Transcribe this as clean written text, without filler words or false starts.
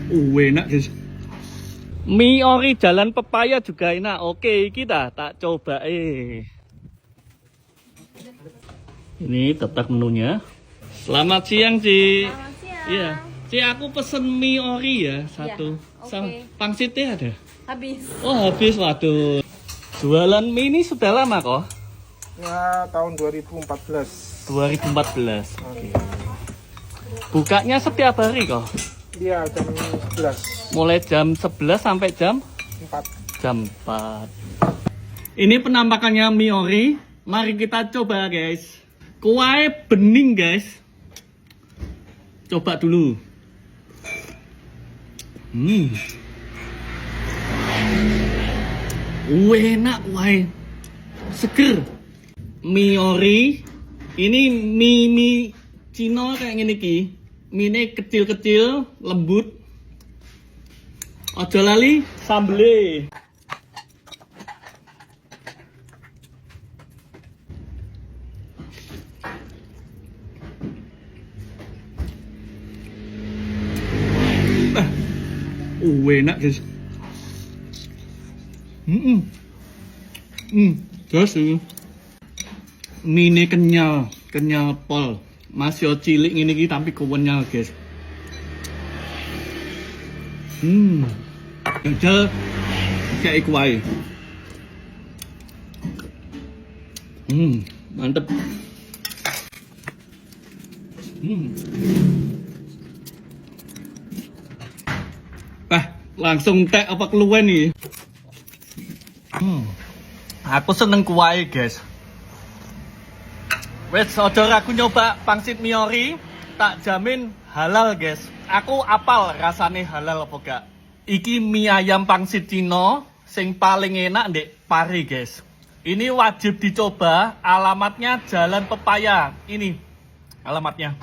Enak guys. Mie ori Jalan Pepaya juga enak. Oke, kita tak coba. Ini tetap menunya. Selamat siang, Ci. Selamat siang. Iya, Ci, aku pesen mie ori ya satu. Oke. Sama pangsitnya ada. Habis. Oh, habis, waduh. Jualan mie ini sudah lama kok? Ya, tahun 2014. 2014. Oke. Bukanya setiap hari kok? Iya, jam 11. Mulai jam 11 sampai jam 4. jam 4. Ini penampakannya mie ori. Mari kita coba, guys. Kuahnya bening, guys. Coba dulu. Enak, kuahnya. Seger. Mie ori. Ini mie Cino kayak gini ki. Mie ini kecil-kecil, lembut. Ojo lali sambele. Enak guys. Terus mie ini kenyal pol. Masih cilik ini ki tapi kenyal guys. Jajal kayak kuai. Mantep. Langsung tek apa keluar nih. Aku seneng kuai guys. Wes ojo aku nyoba pangsit mie ori, tak jamin halal guys. Aku apal rasane halal apa gak. Iki mie ayam pangsit Cino sing paling enak ndek Pari guys. Ini wajib dicoba. Alamatnya Jalan Pepaya. Ini alamatnya.